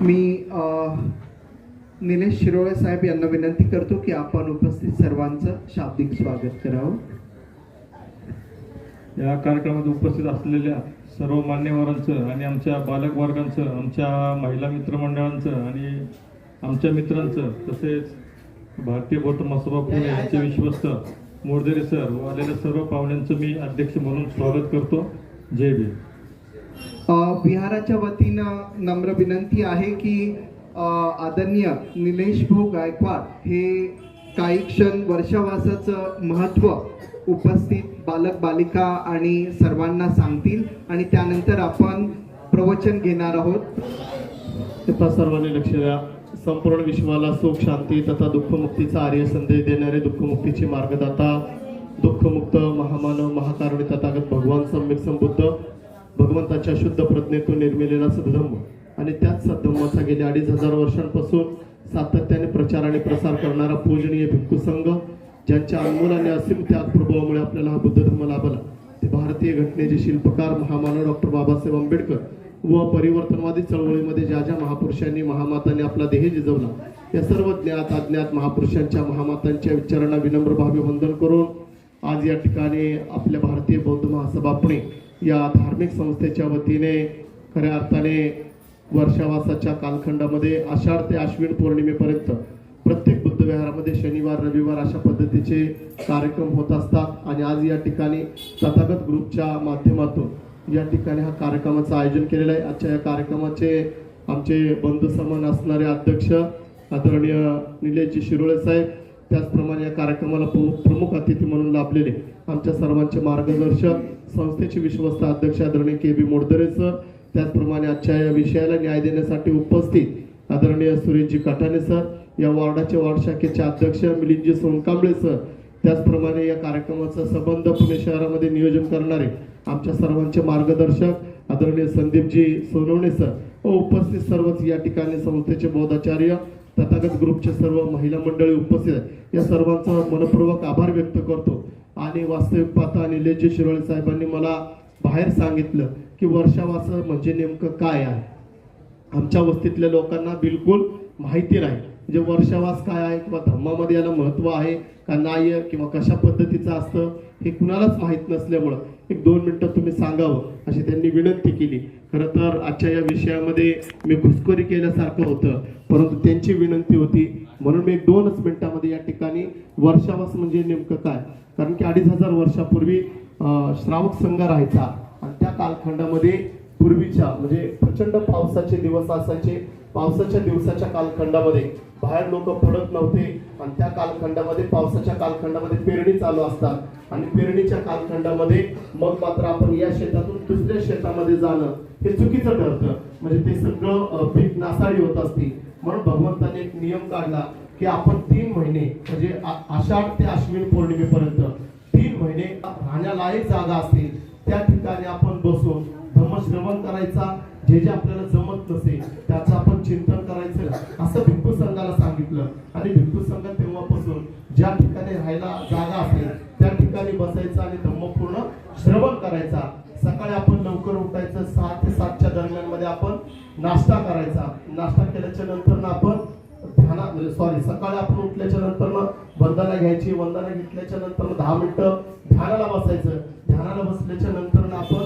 मी निलेश शिरोळे साहेब यांना विनंती करतो की आपण उपस्थित सर्वांचं शाब्दिक स्वागत करावं. या कार्यक्रमात उपस्थित असलेल्या सर्व मान्यवरांचं आणि आमच्या बालक वर्गांचं, आमच्या महिला मित्रमंडळांचं आणि आमच्या मित्रांचं, तसेच भारतीय बौद्ध महासभा पुणे यांचे विश्वस्त मोरदेरे सर व आलेल्या सर्व पाहुण्यांचं मी अध्यक्ष म्हणून स्वागत करतो. जय भीम. विहाराच्या वतीनं नम्र विनंती आहे की आदरणीय निलेश भाऊ गायकवाड हे काही क्षण वर्षावासाचं महत्त्व उपस्थित बालक बालिका आणि सर्वांना सांगतील आणि त्यानंतर आपण प्रवचन घेणार आहोत. तथा सर्वांनी लक्ष द्या. संपूर्ण विश्वाला सुख शांती तथा दुःखमुक्तीचा आर्य संदेश देणारे, दुःखमुक्तीचे मार्गदाता, दुःखमुक्त महामानव महाकारुणी तथागत भगवान सम्यक संबुद्ध, भगवंताच्या शुद्ध प्रज्ञेतून निर्मिलेला सद्धम्म आणि त्याच सद्धम्माचा गेल्या 2500 वर्षांपासून सातत्याने प्रचार आणि प्रसार करणारा पूजनीय भिक्खू संघ, ज्यांच्या अनमोल आणि असीम त्याग प्रभावामुळे आपल्याला हा बुद्ध धर्म लाभला, ते भारतीय घटनेचे शिल्पकार महामानव डॉक्टर बाबासाहेब आंबेडकर व परिवर्तनवादी चळवळीमध्ये ज्या ज्या महापुरुषांनी महामातांनी आपला देह जिजवला, या सर्व ज्ञात अज्ञात महापुरुषांच्या महामातांच्या विचारांना विनम्र भावे वंदन करून आज या ठिकाणी आपल्या भारतीय बौद्ध महासभा पुणे या धार्मिक संस्थेच्या वतीने खऱ्या अर्थाने वर्षावासाच्या कालखंडामध्ये आषाढ ते आश्विन पौर्णिमेपर्यंत प्रत्येक बुद्ध विहारामध्ये शनिवार रविवार अशा पद्धतीचे कार्यक्रम होत असतात. आणि आज या ठिकाणी तथागत ग्रुपच्या माध्यमातून या ठिकाणी हा कार्यक्रमाचं आयोजन केलेलं आहे. आजच्या या कार्यक्रमाचे आमचे बंधू समान असणारे अध्यक्ष आदरणीय निलेशजी शिरोळे साहेब, त्याचप्रमाणे या कार्यक्रमाला प्रमुख अतिथी म्हणून लाभलेले आमच्या सर्वांचे मार्गदर्शक, संस्थेचे विश्वस्त अध्यक्ष आदरणीय KB मोरदेरे सर, त्याचप्रमाणे आजच्या या विषयाला न्याय देण्यासाठी उपस्थित आदरणीय सुरेशजी काठाणे सर, या वॉर्डाचे वार्ड शाखेचे अध्यक्ष मिलिंदजी सोनकांबळे सर, त्याचप्रमाणे या कार्यक्रमाचा संबंध पुणे शहरामध्ये नियोजन करणारे आमच्या सर्वांचे मार्गदर्शक आदरणीय संदीपजी सोनवणे सर व उपस्थित सर्वच या ठिकाणी संस्थेचे बौद्धाचार्य, तथागत ग्रुपचे सर्व महिला मंडळी उपस्थित आहेत. या सर्वांचा मनपूर्वक आभार व्यक्त करतो. आणि वास्तविक पाहता निलेशजी शिरोळे साहेबांनी मला बाहेर सांगितलं की वर्षावास म्हणजे नेमकं काय आहे. आमच्या वस्तीतल्या लोकांना बिलकुल माहिती नाही, म्हणजे वर्षावास काय आहे किंवा धर्मामध्ये याला महत्त्व आहे का नाही किंवा कशा पद्धतीचं असतं हे कुणालाच माहीत नसल्यामुळं 1-2 मिनिटं तुम्ही सांगावं अशी त्यांनी विनंती केली. खरं तर आजच्या या विषयामध्ये मी घुसखोरी केल्यासारखं होतं, परंतु त्यांची विनंती होती म्हणून मी 2च मिनिटामध्ये या ठिकाणी वर्षावास म्हणजे नेमकं काय, कारण की 2500 वर्षापूर्वी श्रावक संघ राहायचा आणि त्या कालखंडामध्ये पूर्वीच्या म्हणजे प्रचंड पावसाचे दिवस असायचे. पावसाच्या दिवसाच्या कालखंडामध्ये बाहेर लोक पडत नव्हते आणि त्या कालखंडामध्ये पावसाच्या कालखंडामध्ये पेरणी चालू असतात आणि पेरणीच्या कालखंडामध्ये मग मात्र आपण या शेतातून दुसऱ्या शेतामध्ये जाणं हे चुकीचं ठरतं, म्हणजे ते सगळं पीक नासाडी होत असते. म्हणून भगवंताने एक नियम काढला की आपण 3 महिने म्हणजे आषाढ ते आश्विन पौर्णिमेपर्यंत 3 महिने राहण्यालायक जागा असते त्या ठिकाणी आपण बसून धम्मश्रवण करायचा, जे जे आपल्याला जमत नसेल त्याचं आपण चिंतन करायचं असं भिक्खू संघाला सांगितलं. आणि भिक्खू संघ तेव्हापासून ज्या ठिकाणी राहायला जागा असेल त्या ठिकाणी बसायचं आणि धम्मपूर्ण श्रवण करायचा. सकाळी आपण लवकर उठायचं, 6 ते 7च्या दरम्यान मध्ये आपण नाश्ता करायचा. नाश्ता केल्याच्या नंतर आपण सकाळी आपण उठल्याच्या नंतर वंदना घ्यायची. वंदना घेतल्याच्या नंतर 10 मिनिटं ध्यानाला बसायचं. ध्यानाला बसल्याच्या नंतर आपण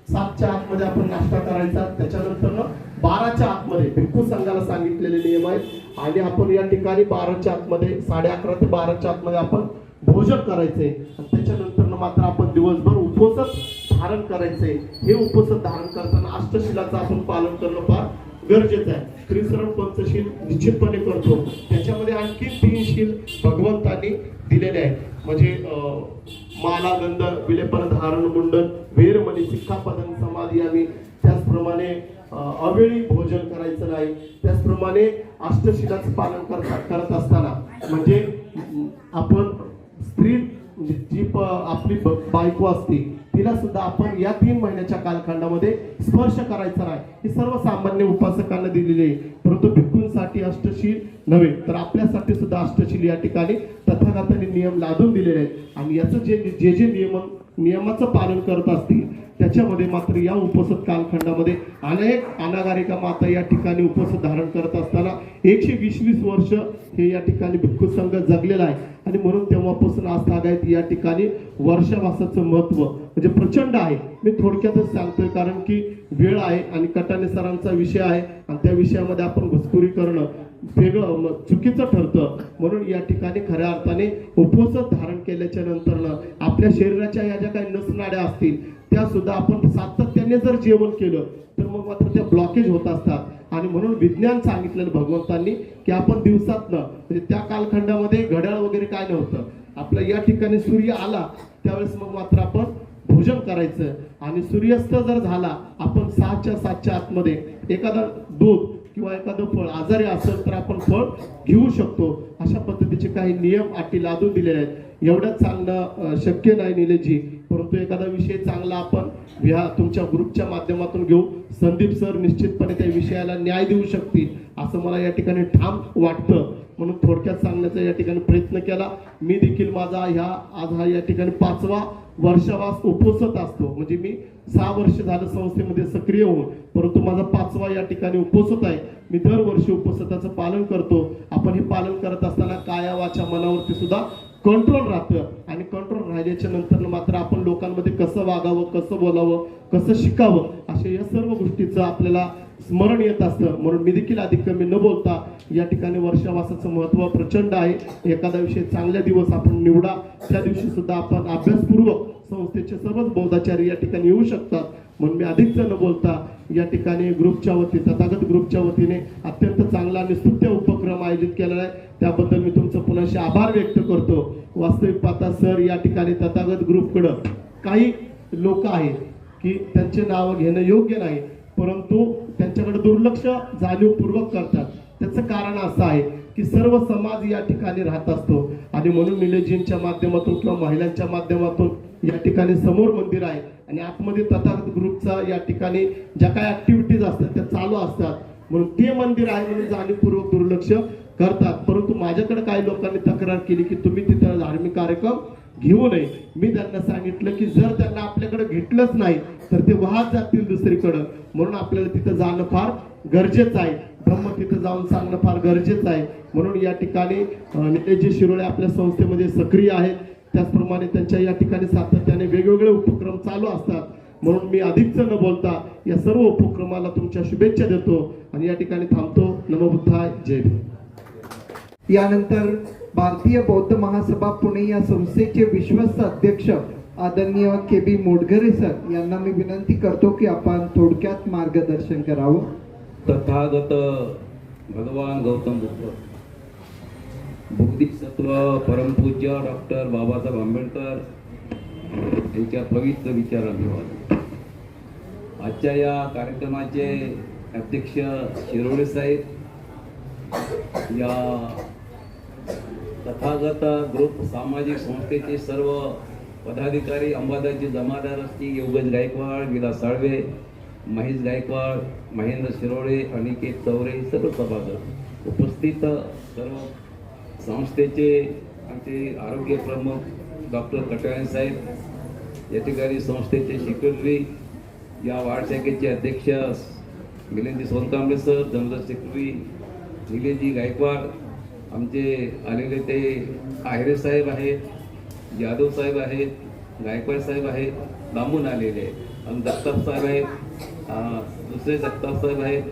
7च्या आतमध्ये आपण नाश्ता करायचा. त्याच्यानंतर 12च्या आतमध्ये भिक्खू संघाला सांगितलेले नियम आहेत आणि आपण या ठिकाणी 12च्या आतमध्ये 11:30 ते 12च्या आतमध्ये आपण भोजन करायचे. आणि त्याच्यानंतर मात्र आपण दिवसभर उपवास धारण करायचे. हे उपवास धारण करताना अष्टशिलाचं आपण पालन करणं फार गरजेचं आहे. त्रिसरण पंचशील निश्चितपणे करतो, त्याच्यामध्ये आणखी 3 शील भगवंतांनी दिलेले आहेत, म्हणजे माला गंध विलेपन धारण मुंडन वेरमणी सिक्खापदन समाधी आम्ही. त्याचप्रमाणे अवेळी भोजन करायचं नाही. त्याचप्रमाणे अष्टशिलाचं पालन करत असताना म्हणजे आपण स्त्री जी आपली बायको असते तिला सुद्धा आपण या 3 महिन्याच्या कालखंडामध्ये स्पर्श करायचा नाही. हे सर्व सामान्य उपासकांना दिलेले आहे, परंतु भिक्खूंसाठी अष्टशील नव्हे तर आपल्यासाठी सुद्धा अष्टशिल या ठिकाणी तथागतांनी नियम लादून दिलेले आहेत आणि याचं जे नियमाचं पालन करत असतील त्याच्यामध्ये मात्र या उपसत कालखंडामध्ये अनेक अनागारिका माता या ठिकाणी उपसत धारण करत असताना 120 वर्ष हे या ठिकाणी भिक्खू संघ जगलेला आहे आणि म्हणून तेव्हापासून आज तागायत या ठिकाणी वर्षावासाचं महत्व म्हणजे प्रचंड आहे. मी थोडक्यातच सांगतोय कारण की वेळ आहे आणि कटाने सरांचा विषय आहे आणि त्या विषयामध्ये आपण घुसखोरी करणं वेगळं चुकीचं ठरतं. म्हणून या ठिकाणी खऱ्या अर्थाने उपवास धारण केल्याच्या नंतरनं आपल्या शरीराच्या या ज्या काही नसनाड्या असतील त्या सुद्धा आपण सातत्याने जर जेवण केलं तर मग मात्र त्या ब्लॉकेज होत असतात आणि म्हणून विज्ञान सांगितलेलं भगवंतांनी की आपण दिवसातनं म्हणजे त्या कालखंडामध्ये घड्याळ वगैरे काय नव्हतं. आपल्या या ठिकाणी सूर्य आला त्यावेळेस मग मात्र आपण भोजन करायचं आणि सूर्यास्त जर झाला आपण 6च्या आतमध्ये एखादा दूध किंवा एखादं फळ आजारी असेल तर आपण फळ घेऊ शकतो. अशा पद्धतीचे काही नियम अटी लादून दिलेले आहेत. एवढंच सांगणं शक्य नाही निलेशजी, परंतु एखादा विषय चांगला आपण तुमच्या ग्रुपच्या माध्यमातून घेऊ. संदीप सर निश्चितपणे त्या विषयाला न्याय देऊ शकतील असं मला या ठिकाणी ठाम वाटतं. म्हणून थोडक्यात सांगण्याचा या ठिकाणी प्रयत्न केला. मी देखील माझा आज हा या ठिकाणी 5वा वर्षावास उपसत असतो. म्हणजे मी 6 वर्ष झालं संस्थेमध्ये सक्रिय होऊन, परंतु माझा 5वा या ठिकाणी उपसत आहे. मी दरवर्षी उपसताचं पालन करतो. आपण हे पालन करत असताना काया वाचा मनावरती सुद्धा कंट्रोल राहतं आणि कंट्रोल राहिल्याच्या नंतर मात्र आपण लोकांमध्ये कसं वागावं, कसं बोलावं, कसं शिकावं अशा या सर्व गोष्टीचं आपल्याला स्मरण येत असतं. म्हणून मी देखील अधिक कमी न बोलता या ठिकाणी वर्षावासाचं महत्व प्रचंड आहे. एखादा विषय चांगल्या दिवस आपण निवडा, त्या दिवशी सुद्धा आपण अभ्यासपूर्वक संस्थेचे सर्वच बौद्धाचार्य या ठिकाणी येऊ शकतात. म्हणून मी अधिक न बोलता या ठिकाणी ग्रुपच्या वतीने तथागत ग्रुपच्या वतीने अत्यंत चांगला आणि स्तुत्य उपक्रम आयोजित केलेला आहे. त्याबद्दल मी तुमचं पुन्हा आभार व्यक्त करतो. वास्तविक पाहता सर या ठिकाणी तथागत ग्रुपकडं काही लोक आहेत की त्यांचे नाव घेणं योग्य नाही, परंतु त्यांच्याकडे दुर्लक्ष जाणीवपूर्वक करतात. त्याचं कारण असं आहे की सर्व समाज या ठिकाणी राहत असतो आणि म्हणून निलेशजींच्या माध्यमातून किंवा महिलांच्या माध्यमातून या ठिकाणी समोर मंदिर आहे आणि आतमध्ये तथागत ग्रुपचा या ठिकाणी ज्या काही ऍक्टिव्हिटीज असतात त्या चालू असतात. म्हणून ते मंदिर आहे म्हणून जाणीवपूर्वक दुर्लक्ष करतात. परंतु माझ्याकडे काही लोकांनी तक्रार केली की तुम्ही तिथं धार्मिक कार्यक्रम घेऊ नये. मी त्यांना सांगितलं की जर त्यांना आपल्याकडे घेतलंच नाही तर ते वाहत जातील दुसरीकडं. म्हणून आपल्याला तिथं जाणं फार गरजेचं आहे. धम्म तिथं जाऊन सांगणं फार गरजेचं आहे. म्हणून या ठिकाणी निलेशजी शिरोळे आपल्या संस्थेमध्ये सक्रिय आहेत. त्याचप्रमाणे त्यांच्या या ठिकाणी सातत्याने वेगवेगळे उपक्रम चालू असतात. म्हणून मी अधिकच न बोलता या सर्व उपक्रमाला तुमच्या शुभेच्छा देतो आणि या ठिकाणी थांबतो. नमो बुद्धाय, जय भीम. यानंतर भारतीय बौद्ध महासभा पुणे या संस्थेचे विश्वस्त अध्यक्ष आदरणीय KB मोडघरे सर यांना मी विनंती करतो की आपण थोडक्यात मार्गदर्शन करावं. तथागत भगवान गौतम बुद्ध, बुद्धिसत्व परमपूज्य डॉक्टर बाबासाहेब आंबेडकर यांच्या पवित्र विचारांवर आजच्या या कार्यक्रमाचे अध्यक्ष शिरोळे साहेब, या तथागत ग्रुप सामाजिक संस्थेचे सर्व पदाधिकारी, अंबादासजी जमादार असतील, योगेश गायकवाड, विलास साळवे, महेश गायकवाड, महेंद्र शिरोळे, अनिकेत चौरे, सर्व सभासद उपस्थित, सर्व संस्थेचे आमचे आरोग्य प्रमुख डॉक्टर कटाळे साहेब, या ठिकाणी संस्थेचे सेक्रेटरी, या वार्ड शाखेचे अध्यक्ष Milind Sonkamble sir, general secretary Nileshji Gaikwad, आमचे आलेले ते आहेरे साहेब आहेत, यादव साहेब आहेत, गायकवाड साहेब आहेत, लांबून आलेले आहेत, आणि जगताप साहेब आहेत, दुसरे जगताप साहेब आहेत,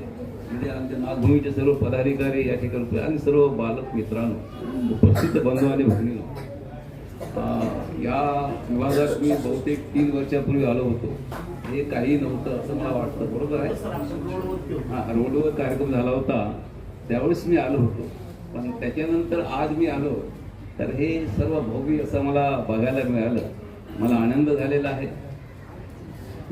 म्हणजे आमच्या नागभूमीचे सर्व पदाधिकारी या ठिकाणी आणि सर्व बालक मित्रांनो, उपस्थित बंधू आणि भगिनींनो, या विभागात मी बहुतेक 3 वर्षापूर्वी आलो होतो. हे काही नव्हतं असं मला वाटतं, बरोबर आहे? हां, रोडवर कार्यक्रम झाला होता त्यावेळेस मी आलो होतो, पण त्याच्यानंतर आज मी आलो तर हे सर्व भव्य असं मला बघायला मिळालं. मला आनंद झालेला आहे.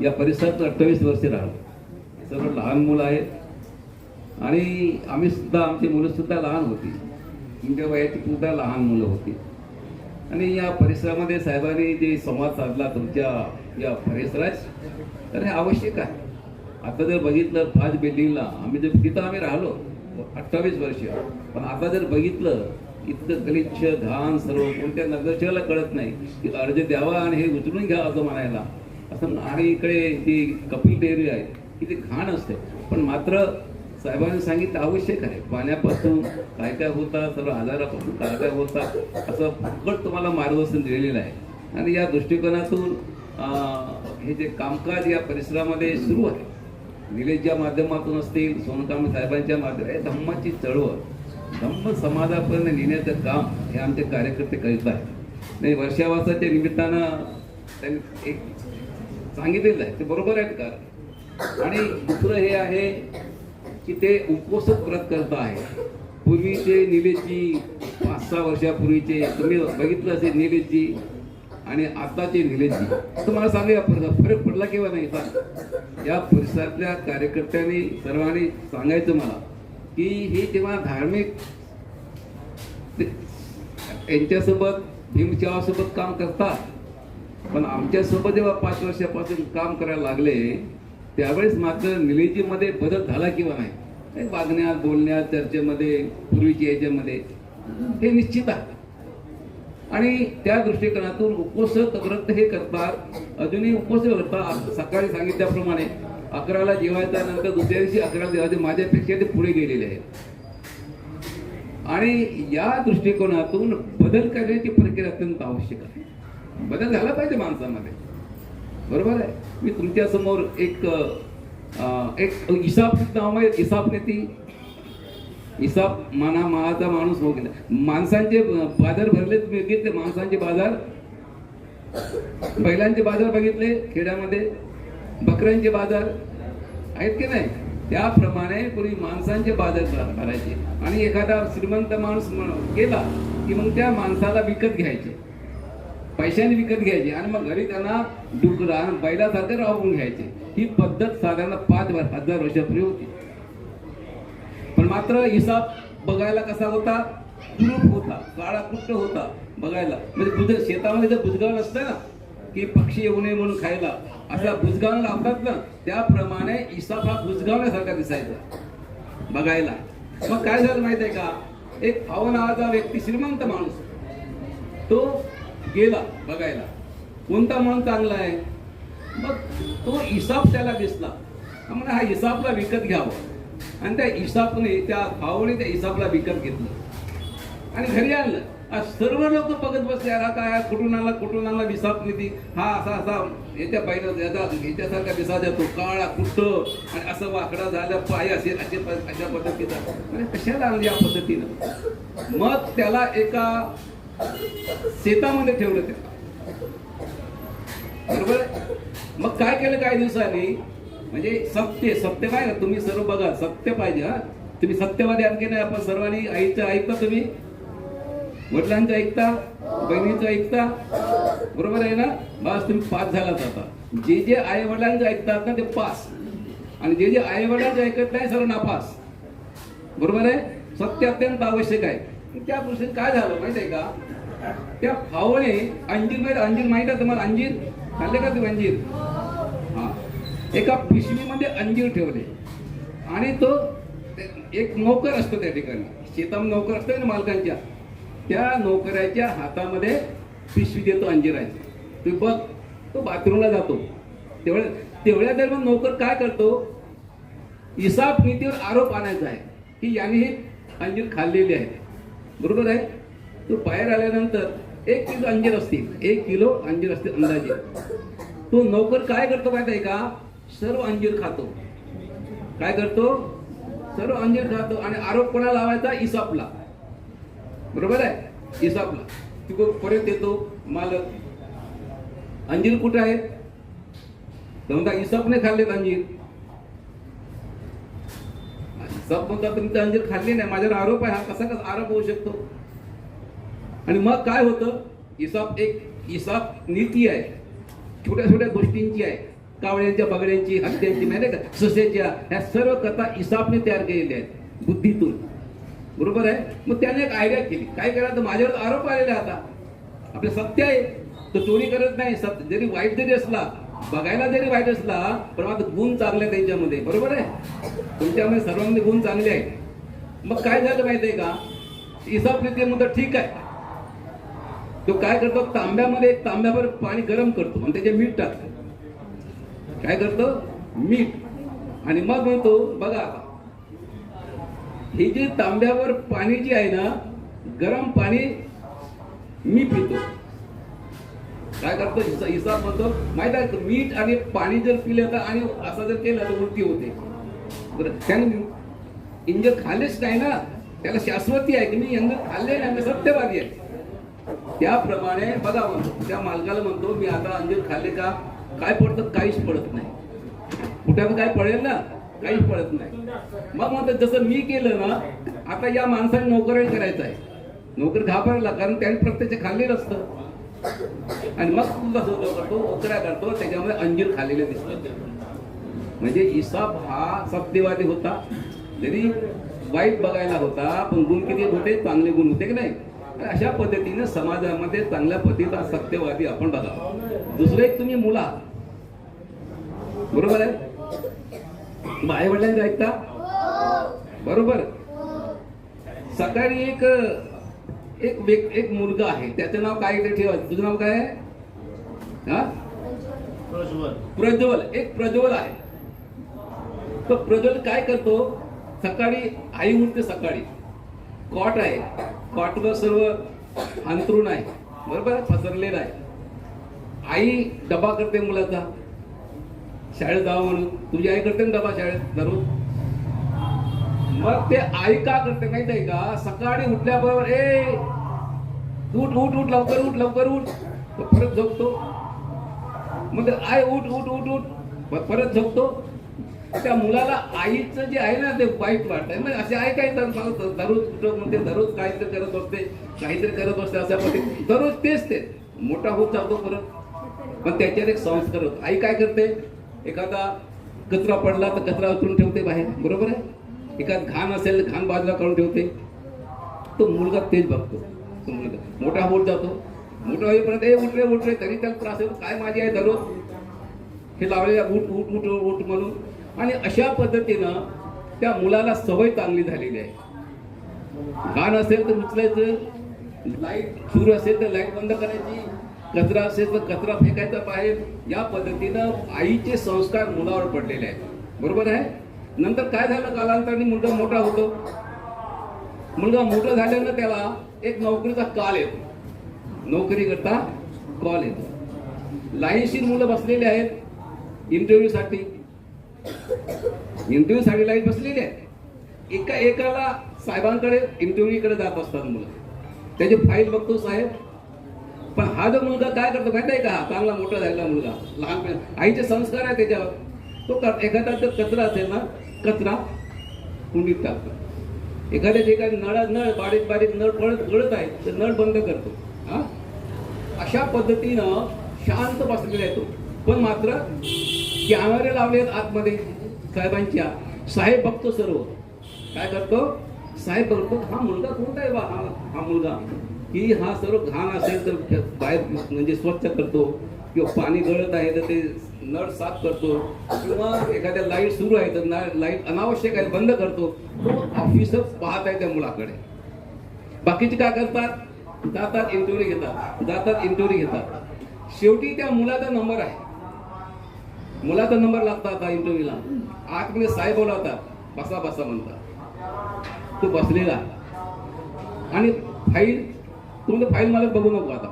या परिसरात 28 वर्षे राहिलो. सर्व लहान मुलं आहेत आणि आम्ही सुद्धा, आमची मुलंसुद्धा लहान होती, तुमच्या वयाची सुद्धा लहान मुलं होती. आणि या परिसरामध्ये साहेबांनी जे संवाद साधला तुमच्या या परिसरात, तर हे आवश्यक आहे. आता जर बघितलं 5 बिल्डिंगला आम्ही जर तिथं आम्ही राहिलो 28 वर्ष. पण आता जर बघितलं इतकं गलिच्छ घाण सर्व कोणत्या नगरसेवकाला कळत नाही की अर्ज द्यावा आणि हे उचलून घ्या असं म्हणायला. असं आणि इकडे ती कपिल डेअरी आहे की ती घाण असते. पण मात्र साहेबांनी सांगितलं आवश्यक आहे, पाण्यापासून काय काय होतात, सर्व आजारापासून काय काय होतात असं फुकट तुम्हाला मार्गदर्शन दिलेलं आहे. आणि या दृष्टिकोनातून हे जे कामकाज या परिसरामध्ये सुरू आहे, निलेशच्या माध्यमातून असतील, सोनकांबळे साहेबांच्या माध्यमातून धम्माची चळवळ, धम्म समाजापर्यंत नेण्याचं काम हे आमचे कार्यकर्ते करीत आहेत. नाही वर्षावासाच्या निमित्तानं त्यांनी एक सांगितलेलं आहे ते बरोबर आहेत का. आणि दुसरं हे आहे की ते उपवासक व्रत करत आहे. पूर्वीचे निलेशजी 5-6 वर्षापूर्वीचे तुम्ही बघितलं असेल निलेशजी आणि आताचे निलेशजी, तुम्हाला सांगूया फरक पडला किंवा नाही सांग. या परिसरातल्या कार्यकर्त्यांनी सर्वांनी सांगायचं मला की हे जेव्हा धार्मिक यांच्यासोबत भीमसेवासोबत काम करतात, पण आमच्यासोबत जेव्हा 5 वर्षापासून काम करायला लागले त्यावेळेस मात्र निलेशजीमध्ये बदल झाला किंवा नाही, वागण्यात बोलण्यात चर्चेमध्ये पूर्वीच्या याच्यामध्ये हे निश्चित आहे. आणि त्या दृष्टिकोनातून उपवास व्रत हे करतात, अजूनही उपवास करतात. सकाळी सांगितल्याप्रमाणे 11ला जेवायचा, नंतर दुसऱ्या दिवशी 11ला जेवायचे. माझ्यापेक्षा ते पुढे गेलेले आहेत. आणि या दृष्टिकोनातून बदल करण्याची प्रक्रिया अत्यंत आवश्यक आहे. बदल झाला पाहिजे माणसामध्ये, बरोबर आहे. मी तुमच्या समोर एक इसाप नाव आहे, इसापने ती इसाप मानाचा माणूस हो गेला. माणसांचे बाजार भरले, तुम्ही बघितले माणसांचे बाजार, बैलांचे बाजार बघितले खेड्यामध्ये, बकऱ्यांचे बाजार आहेत की नाही. त्याप्रमाणे पूर्वी माणसांचे बाजार भरायचे आणि एखादा श्रीमंत माणूस गेला की मग त्या माणसाला विकत घ्यायचे, पैशाने विकत घ्यायचे आणि मग घरी त्यांना डुकरा बैलासारखं राहून घ्यायचे. ही पद्धत साधारण 5,000 वर्षापूर्वी होती. पण मात्र हिसाब बघायला कसा होता, कुरूप होता, काळा कुट्ट होता बघायला. म्हणजे शेतामध्ये जर बुजगाव नसतं ना की पक्षी येऊ नये म्हणून खायला, असा बुजगाव लावतात ना, त्याप्रमाणे हिसाब हा बुजगावण्यासारखा दिसायचा बघायला. मग काय झालं माहित आहे का, एक भाव नावाचा व्यक्ती श्रीमंत माणूस तो गेला बघायला, कोणता म्हणून चांगला आहे. मग तो हिसाब त्याला दिसला, म्हणजे हा हिसाबला विकत घ्यावा. आणि त्या हिसाबने त्या भावाने त्या हिसाबला विकत घेतलं आणि घरी आणलं. सर्व लोक बघत बसले, काय कुठून आला हिसाब निधी, हा असा याच्या बैला याच्यासारखा दिसायचा, तो काळा कुट्ट आणि असं वाकडा झाला पाय अशा पद्धतीचा, म्हणजे कशाला आणलं या पद्धतीनं. मग त्याला एका शेतामध्ये ठेवलं ते, बरोबर. मग काय केलं काही दिवसांनी, म्हणजे सत्य काय ना, तुम्ही सर्व बघा सत्य पाहिजे. हा तुम्ही सत्यवादी आणखी नाही. आपण सर्वांनी आईचं ऐकता, तुम्ही वडिलांचं ऐकता, बहिणीचं ऐकता, बरोबर आहे ना. बस तुम्ही पास झालात. आता जे आई वडिलांचं ऐकतात ना ते पास, आणि जे आई वडिलांचं ऐकत नाही सर्व नापास, बरोबर आहे. सत्य अत्यंत आवश्यक आहे. त्या गोष्टीत काय झालं माहित आहे का, त्या भावाने अंजीर माहित आहे तुम्हाला, अंजीर खाल्ले का तुम्ही अंजीर. हा एका पिशवीमध्ये अंजीर ठेवले आणि तो एक नोकर असतो त्या ठिकाणी, शेतामध्ये नोकर असतो ना मालकांच्या, त्या नोकराच्या हातामध्ये पिशवी देतो अंजिराची. तुम्ही बघ, तो बाथरूमला जातो. तेवढ्या दरम्यान नोकर काय करतो, हिसाब नीतीवर आरोप आणायचा आहे की याने हे अंजीर खाल्लेली आहे, बरोबर आहे. तो बाहेर आल्यानंतर 1 किलो अंजीर असतील, 1 किलो अंजीर असतील अंदाजे. तो नोकर काय करतो माहिती आहे का, सर्व अंजीर खातो. काय करतो, सर्व अंजीर खातो आणि आरोप कोणाला लावायचा, इसापला, बरोबर आहे. इसापला तिको परत येतो मालक, अंजीर कुठे आहे, समजा इसापने खाल्लेत अंजीर. इसाप म्हणतात तुम्ही अंजीर खाल्ली नाही, माझ्यावर आरोप आहे. हा कसा आरोप होऊ शकतो. आणि मग काय होतं, इसाप नीती आहे, छोट्या छोट्या गोष्टींची आहे, कावळ्यांच्या, बगड्यांची, हत्यांची, माहिती का, सस्याच्या, ह्या सर्व कथा इसापने तयार केलेल्या आहेत बुद्धीतून, बरोबर आहे. मग त्याने एक आयडिया केली, काय करायचं, माझ्यावर आरोप आलेले आता, आपलं सत्य आहे, तो चोरी करत नाही, सत्य जरी वाईट जरी असला, बघायला जरी वाईट असला, पण आता गुण चांगले त्यांच्यामध्ये, बरोबर आहे. तुमच्यामध्ये सर्वांमध्ये गुण चांगले आहेत. मग काय झालं माहितीये का, इसा प्रीती म्हणतो ठीक आहे, तो काय करतो, तांब्यावर पाणी गरम करतो आणि त्याचे मीठ टाकतो. काय करतो, मीठ, आणि मग म्हणतो बघा आता ही जी तांब्यावर पाणी जी आहे ना, गरम पाणी मी पितो. काय करतो, हिसाब म्हणतो माहित आहे, मीठ आणि पाणी जर पिलं तर आणि असं जर केलं तर उलटी होते. बरं, त्याने इंजर खाल्लेच नाही ना, त्याला शाश्वती आहे की मी इंजर खाल्ले नाही, मी सत्यवादी आहे. त्याप्रमाणे बघा म्हणतो, त्या मालकाला म्हणतो मी आता अंजीर खाल्ले का, काय पडतं, काहीच पडत नाही. कुठं काय पडेल ना, काहीच पडत नाही. मग म्हणतो जसं मी केलं ना, आता या माणसाने नोकरी करायचं आहे, नोकरी घाबरला, कारण त्याने प्रत्यक्ष खाल्लेलं असतं. आणि मग तू कसं करतो, ओकऱ्या करतो, त्याच्यामध्ये अंजीर खाल्लेले दिसतात. म्हणजे इसाब हा सत्यवादी होता, जरी वाईट बघायला होता, पण गुण किती होते, चांगले गुण होते की नाही. अशा पद्धतीने समाजामध्ये चांगल्या पद्धतीचा सत्यवादी आपण बघा. दुसरं एक तुम्ही मुला, बरोबर आहे, आई वडिलांनी ऐकता, बरोबर. सकाळी एक मुलगा आहे, त्याचं नाव काय ते ठेवायचं, तुझं नाव काय आहे, हा, प्रज्वल. एक प्रज्वल आहे, तो प्रज्वल काय करतो, सकाळी आई उठते, सकाळी कॉट आहे, कॉटवर सर्व अंथरूण आहे, बरोबर, पसरलेला आहे. आई डबा करते मुलाचा, शाळेत जावं म्हणून. तुझी आई करते ना डबा शाळेत दररोज. मग ते आई का करते माहित आहे का, सकाळी उठल्याबरोबर उठ उठ उठ, लवकर उठ, लवकर उठ, तो परत झोपतो. मग आई उठ उठ उठ उठ, परत झोपतो. त्या मुलाला आईचं जे आहे ना ते वाईट वाटतंय. मग असे आई काय दररोज कुठं म्हणते, दररोज काहीतरी करत असते, काहीतरी करत असते, अशा पद्धती दररोज तेच मोठा होत जातो परत. पण त्याच्यात एक संस्कार होतो. आई काय करते, एखादा कचरा पडला तर कचरा उचलून ठेवते बाहेर, बरोबर आहे. एखाद घाण असेल तर घाण बाजूला काढून ठेवते. तो मुलगा तेच बघतो. तो मुलगा मोठा होत जातो, मोठा होईपर्यंत उठ रे तरी त्याला त्रास होतो. काय माझी आहे दररोज हे लावलेल्या उठ उठ उठ उठ म्हणून. आणि अशा पद्धतीनं त्या मुलाला सवय चांगली झालेली आहे. घाण असेल तर उचलायचं, लाईट सुरू असेल तर लाईट बंद करायची, कचरा असेल तर कचरा फेकायचा बाहेर. या पद्धतीनं आईचे संस्कार मुलावर पडलेले आहेत, बरोबर आहे. नंतर काय झालं, कालांतराने मुलगा मोठा होतो. मुलगा मोठा झाल्यानं त्याला एक नोकरीचा कॉल येतो, नोकरी करता कॉल येतो. लाईनशीर मुलं बसलेले आहेत इंटरव्ह्यू साठी लाईन बसलेली आहे. एकाला साहेबांकडे इंटरव्ह्यू कडे जात असतात मुलं, त्याची फाईल बघतो साहेब. पण हा जो मुलगा काय करतो माहिती आहे का, चांगला मोठा झालेला मुलगा, लहानपणी आईचे संस्कार आहे त्याच्यावर. तो एखादा जर कचरा असेल ना, कचरा कुंडीत टाकतो. एखाद्या ठिकाणी नळ बारीक बारीक नळ गळत आहे तर नळ बंद करतो. हा, अशा पद्धतीनं शांत बसलेला आहे तो. पण मात्र कॅमेरे लावले आहेत आतमध्ये साहेबांच्या. साहेब बघतो सर्व. काय करतो साहेब, बघतो हा मुलगा कोणता आहे बा, हा मुलगा की हा सर्व घाण असेल तर बाहेर म्हणजे स्वच्छ करतो, किंवा पाणी गळत आहे तर ते नळ साफ करतो, किंवा एखाद्या लाईट सुरू आहे तर लाईट अनावश्यक आहे बंद करतो. तो ऑफिसर पाहत आहे त्या मुलाकडे. बाकीचे काय करतात, जातात इंटरव्ह्यू घेतात. शेवटी त्या मुलाचा नंबर आहे, मुलाचा नंबर लागतो आता इंटरव्ह्यूला. आतमध्ये साहेब बोलावतात, बसा बसा म्हणतात. तो बसलेला आणि फाईल मला बघू नको आता,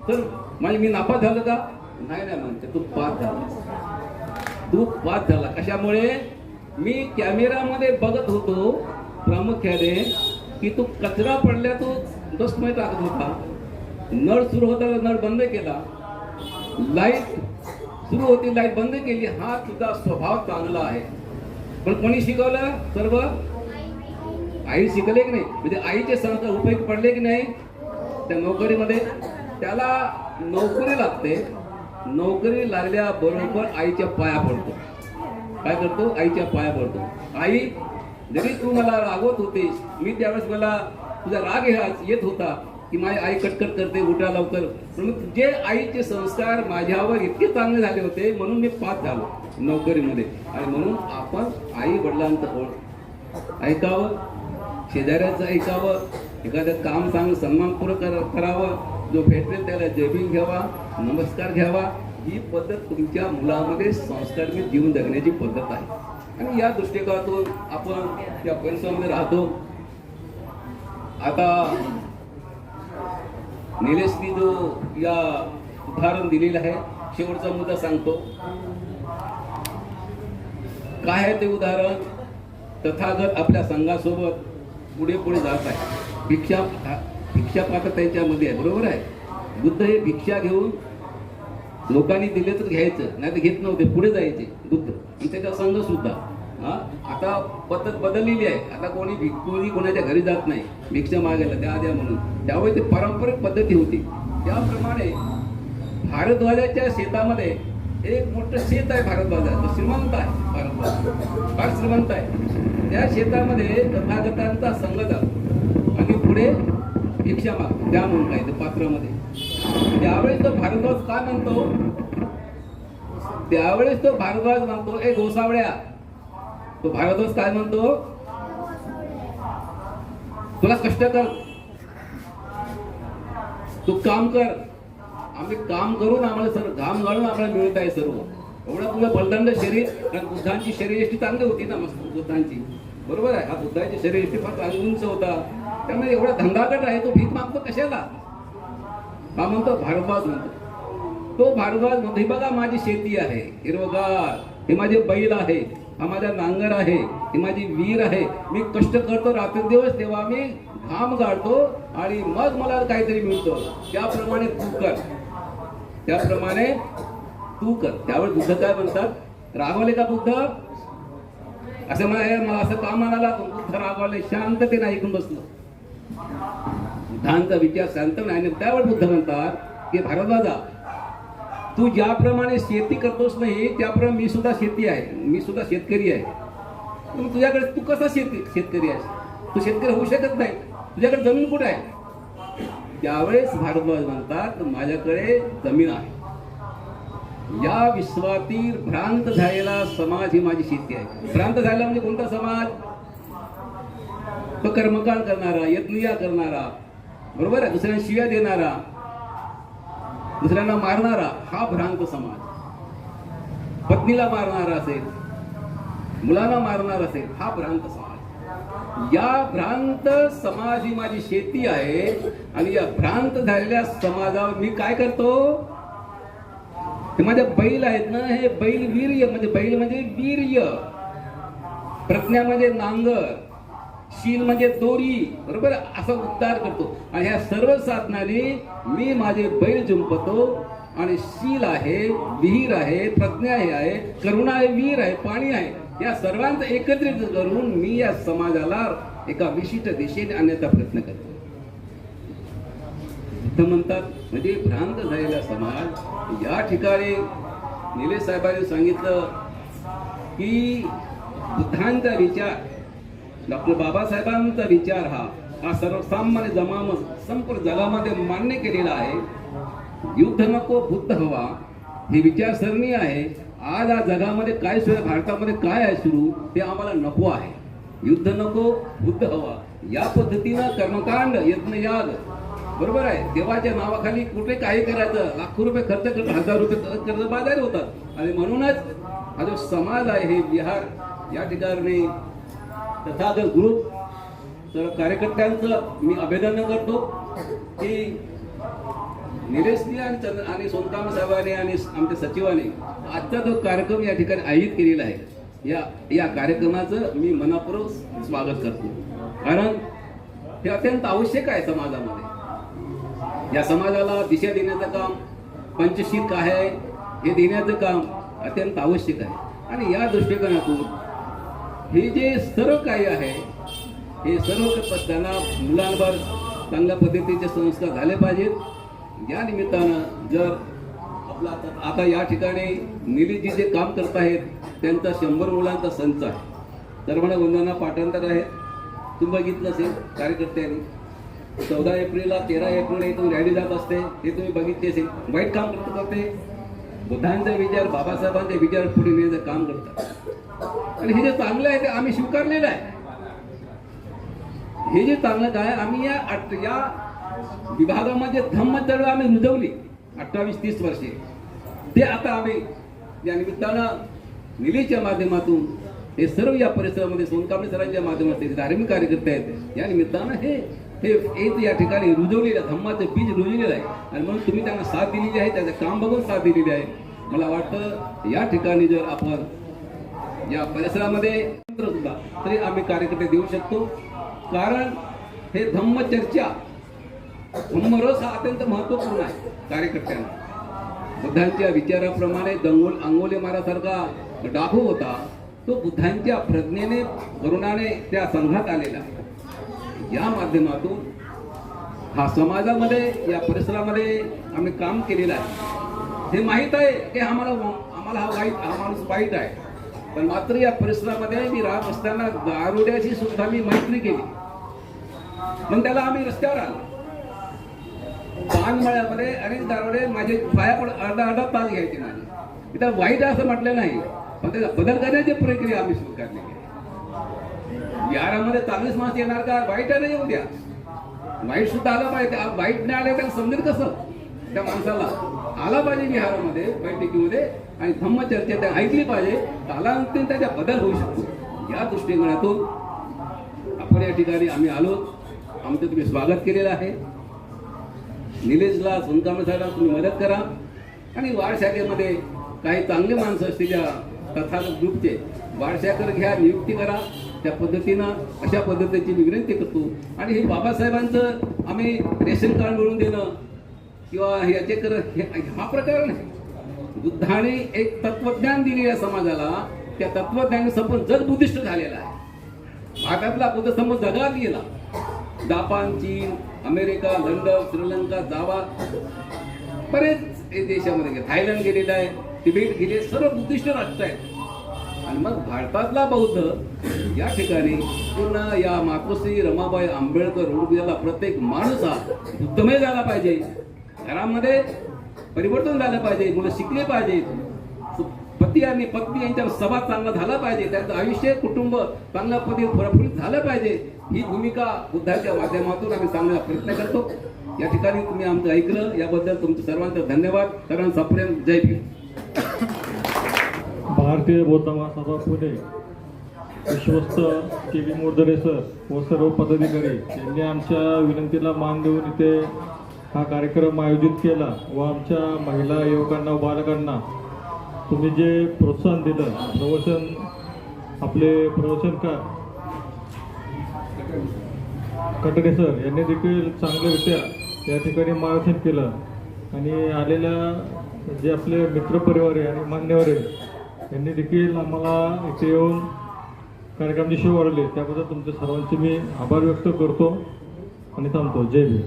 तर म्हणजे मी नापास झालो का, नाही म्हणते तू पास झाला. कशामुळे, मी कॅमेरामध्ये बघत होतो प्रामुख्याने की तू कचरा पडल्या तू डस्टमध्ये टाकत होता, नळ सुरू होता नळ बंद केला, लाईट सुरू होती लाईट बंद केली. हा तुझा स्वभाव चांगला आहे. पण कोणी शिकवलं, सर्व आई शिकले की नाही, म्हणजे आईचे संस्कार उपयोग पडले की नाही त्या नोकरीमध्ये. त्याला नोकरी लागते, नोकरी लागल्याबरोबर आईच्या पाया पडतो. काय करतो, आईच्या पाया पडतो. आई, जरी तू मला रागवत होतीस, मी त्यावेळेस मला तुझा राग येत होता की माझी आई कटकट करते, उठा लवकर. पण जे आईचे संस्कार माझ्यावर इतके चांगले झाले होते म्हणून मी पास झालो नोकरीमध्ये. आणि म्हणून आपण आई वडिलांचं ऐकावं, शेजाऱ्याचं ऐकावं, एखादं काम चांगलं सन्मानपूर्वक करावं, जो भेटेल त्याला जयभीम घ्यावा, नमस्कार घ्यावा. ही पद्धत तुमच्या मुलामध्ये संस्कारमय जीवन जगण्याची पद्धत आहे. आणि या दृष्टिकोनातून आपण त्या परिसरामध्ये राहतो. आता निलेशनी जो या उदाहरण दिलेलं आहे, शेवटचा मुद्दा सांगतो. काय आहे ते उदाहरण? तथागत आपल्या संघासोबत पुढे पुढे जात आहे. भिक्षा पात्र त्यांच्यामध्ये आहे, बरोबर आहे. बुद्ध हे भिक्षा घेऊन लोकांनी दिले तर घ्यायचं, नाही तर घेत नव्हते, पुढे जायचे बुद्ध. आणि त्याचा संघ सुद्धा आता पद्धत बदललेली आहे. आता कोणी कोणाच्या घरी जात नाही भिक्षा मागायला, द्या म्हणून. त्यावेळी ते पारंपरिक पद्धती होती. त्याप्रमाणे भारद्वाजाच्या शेतामध्ये एक मोठं शेत आहे. भारद्वाजाचं श्रीमंत आहे, भारद्वाज फार श्रीमंत आहे. त्या शेतामध्ये तथागतांचा संघ जातो आणि पुढे भिक्षा मागतो, द्या म्हणून काय ते पात्रामध्ये. त्यावेळेस तो भारद्वाज काय म्हणतो? त्यावेळेस तो भारद्वाज म्हणतो, ए गोसावळ्या. तो भारद्वाज काय म्हणतो? तुला कष्ट कर, तू काम कर. आम्ही काम करून आम्हाला सर्व घाम गाळून आम्हाला मिळत आहे सर्व. एवढं तुझं बलदंड शरीर. कारण बुद्धांची शरीरयष्टी चांगली होती ना, मस्त बुद्धांची, बरोबर आहे. हा बुद्धाची शरीरयष्टी फार चांगली उंच होता. त्यामुळे एवढा धंदाकट आहे. तो भीक मागतो कशाला? हा म्हणतो भारद्वाज म्हणतो. तो भारद्वाज म्हणतो, ही बघा माझी शेती आहे हिरवगार, हे माझे बैल आहे, हा माझा नांगर आहे, ही माझी विहीर आहे. मी कष्ट करतो रात्रदिवस, तेव्हा मी घाम गाळतो आणि मग मला काहीतरी मिळतं. त्याप्रमाणे तू कर, त्याप्रमाणे तू कर. त्यावेळी बुद्ध काय म्हणतात? रागवले का बुद्ध? असं मला असं काम म्हणाला. बुद्ध रागवले, शांततेने ऐकून बसलो. बुद्धांचा विचार शांत नाही. त्यावेळी बुद्ध म्हणतात की भारद्वाजा, तू ज्याप्रमाणे शेती करतोस नाही त्याप्रमाणे मी सुद्धा शेती आहे, मी सुद्धा शेतकरी आहे. पण तुझ्याकडे तू कसा शेतकरी आहेस? तू शेतकरी होऊ शकत नाही. तुझ्याकडे जमीन कुठे आहे? त्यावेळेस भारद्वाज म्हणतात, माझ्याकडे जमीन आहे. या विश्वातील भ्रांत झालेला समाज ही माझी शेती आहे. भ्रांत झालेला म्हणजे कोणता समाज? तो कर्मकांड करणारा, यज्ञया करणारा, बरोबर आहे. दुसऱ्यांना शिव्या देणारा, दुसऱ्यांना मारणारा, हा भ्रांत समाज. पत्नीला मारणारा असेल, मुलांना मारणार असेल, हा भ्रांत समाज. या भ्रांत समाज ही माझी शेती आहे. आणि या भ्रांत झालेल्या समाजावर मी काय करतो? हे माझे बैल आहेत ना, हे बैल वीर्य, म्हणजे बैल म्हणजे वीर्य, प्रज्ञा म्हणजे नांगर, शील म्हणजे दोरी, बरोबर, असा उद्धार करतो. आणि ह्या सर्व साधनाने मी माझे बैल जुंपतो. आणि शील आहे, विहीर आहे, प्रज्ञा हे आहे, करुणा आहे, वीर आहे, पाणी आहे. या सर्वांचं एकत्रित करून मी या समाजाला एका विशिष्ट दिशेने आणण्याचा प्रयत्न करतो. बुद्ध म्हणतात म्हणजे भ्रांत झालेला समाज. या ठिकाणी निलेश साहेबांनी सांगितलं की बुद्धांचा विचार, डॉक्टर बाबासाहेबांचा विचार हा सर्वसामान्य संपूर्ण जगामध्ये मान्य केलेला आहे. युद्ध नको बुद्ध हवा ही विचारसरणी आहे. आज या जगामध्ये काय सुरू आहे, भारतामध्ये काय आहे सुरू, ते आम्हाला नको आहे. युद्ध नको बुद्ध हवा. या पद्धतीनं कर्मकांड, यज्ञयाग, बरोबर आहे, देवाच्या नावाखाली कुठे काही करायचं, लाखो रुपये खर्च करत, 1000 रुपये कर्जबाजारी होतात. आणि म्हणूनच हा जो समाज आहे, हे विहार या ठिकाणी तथागत ग्रुप तर कार्यकर्त्यांचं मी अभिनंदन करतो की निलेशनी आणि सोनकाम साहेबांनी आणि आमच्या सचिवांनी आजचा जो कार्यक्रम या ठिकाणी आयोजित केलेला आहे, या कार्यक्रमाचं मी मनपूर्वक स्वागत करतो. कारण हे अत्यंत आवश्यक आहे समाजामध्ये. या समाजाला दिशा देण्याचं काम, पंचशील काय आहे हे देण्याचं काम अत्यंत आवश्यक आहे. आणि या दृष्टिकोनातून हे जे सर्व काही आहे, हे सर्व त्यांना मुलांवर चांगल्या पद्धतीचे संस्कार झाले पाहिजेत. या निमित्तानं जर आपला आता या ठिकाणी निलेशजी जे काम करत आहेत त्यांचा 100 मुलांचा संच आहे. सर्वांना वंदना पाठांतर आहे. तुम्ही बघितलं असेल कार्यकर्त्यांनी 14 एप्रिलला 13 एप्रिलला इथून रॅली जात असते, हे तुम्ही बघितले असेल. वाईट काम करते. बुद्धांचा विचार, बाबासाहेबांचे विचार पुढे नेण्याचं काम करतात. आणि हे जे चांगलं आहे ते आम्ही स्वीकारलेलं आहे. हे जे चांगलं काय आम्ही या विभागामध्ये धम्म चळवळ आम्ही रुजवली 28-30 वर्षे. ते आता आम्ही या निमित्तानं निलेशच्या माध्यमातून हे सर्व या परिसरामध्ये सोनकांबळे सरांच्या माध्यमातून धार्मिक कार्यकर्ते आहेत, या निमित्तानं हे या ठिकाणी रुजवलेलं धम्माचं बीज रुजलेलं आहे. आणि म्हणून तुम्ही त्यांना साथ दिलेली आहे, त्याचं काम बघून साथ दिलेली आहे. मला वाटतं या ठिकाणी जर आपण या परिसरामध्ये सुद्धा तरी आम्ही कार्यकर्ते देऊ शकतो. कारण हे धम्मचर्चा धम्मरस हा अत्यंत महत्वपूर्ण आहे कार्यकर्त्यांना. बुद्धांच्या विचाराप्रमाणे अंगोले महाराजांसारखा डाकू होता, तो बुद्धांच्या प्रज्ञेने करुणाने त्या संघात आलेला आहे. या माध्यमातून हा समाजामध्ये या परिसरामध्ये आम्ही काम केलेलं आहे. हे माहीत आहे की आम्हाला हा माणूस वाईट आहे, पण मात्र या परिसरामध्ये मी राहत असताना दारुड्याशी सुद्धा मी मैत्री केली. मग त्याला आम्ही रस्त्यावर आलो पानमळ्यामध्ये, अनेक दारुडे माझे पाया पण अर्धा तास घ्यायचे माझे. इथं वाईट असं म्हटलं नाही, पण त्याचा बदल करण्याची प्रक्रिया आम्ही सुरू करली. यारामध्ये 40 माणसं येणार का? वाईट नाही येऊ द्या, वाईट सुद्धा आला पाहिजे. वाईट नाही आले त्याला समजेल कसं? त्या माणसाला आला पाहिजे विहारामध्ये बैठकीमध्ये आणि धम्मचर्चा त्या ऐकली पाहिजे, कालांतराने त्याचा बदल होऊ शकतो. या दृष्टिकोनातून आपण या ठिकाणी आम्ही आलो. आमचं तुम्ही स्वागत केलेलं आहे. निलेशला सोनकांबळे साहेबांना तुम्ही मदत करा आणि वाढ शाखेमध्ये काही चांगले माणसं असतील त्या तथागत ग्रुपचे वाढ शाखेवर घ्या, नियुक्ती करा. त्या पद्धतीनं अशा पद्धतीची विनंती करतो. आणि हे बाबासाहेबांचं आम्ही रेशन कार्ड मिळवून देणं किंवा याचे हा प्रकार नाही. बुद्धाने एक तत्वज्ञान दिले या समाजाला, त्या तत्वज्ञान संपूर्ण जग बुद्धिस्ट झालेला आहे. भारतातला बुद्ध समाज जगात गेला. जापान, चीन, अमेरिका, लंडन, श्रीलंका, जावा, बरेच देशामध्ये गेले, थायलंड गेलेला आहे, तिबेट गेले, सर्व बुद्धिस्ट राष्ट्र आहेत. आणि मग भारतातला बौद्ध या ठिकाणी पूर्ण या मातोश्री रमाबाई आंबेडकर रोडला प्रत्येक माणूस हा बुद्धमय झाला पाहिजे. घरामध्ये परिवर्तन झालं पाहिजे, मुलं शिकले पाहिजेत, पती आणि पत्नी यांच्या संवाद चांगला झाला पाहिजे, त्यांचं आयुष्य कुटुंब चांगल्या पद्धतीने प्रफुल्लित झालं पाहिजे. ही भूमिका बुद्धाच्या माध्यमातून आम्ही सांगण्याचा प्रयत्न करतो. या ठिकाणी तुम्ही आमचं ऐकलं याबद्दल तुमचं सर्वांचं धन्यवाद. सर्वांचा प्रेम. जय भीम. भारतीय बौद्ध महासभा पुणे विश्वस्त के.व्ही. मोरदरे सर व सर्व पदाधिकारी यांनी आमच्या विनंतीला मान देऊन इथे हा कार्यक्रम आयोजित केला व आमच्या महिला युवकांना व बालकांना तुम्ही जे प्रोत्साहन दिलं, आपले प्रवचनकार कटरे सर यांनी देखील चांगल्यारित्या या ठिकाणी मार्गदर्शन केलं. आणि आलेल्या जे आपले मित्रपरिवार आहे आणि मान्यवर आहे यांनी देखील आम्हाला इथे येऊन कार्यक्रमाची शो वाढवले, त्याबद्दल तुमच्या सर्वांचे मी आभार व्यक्त करतो आणि थांबतो. जय भीम.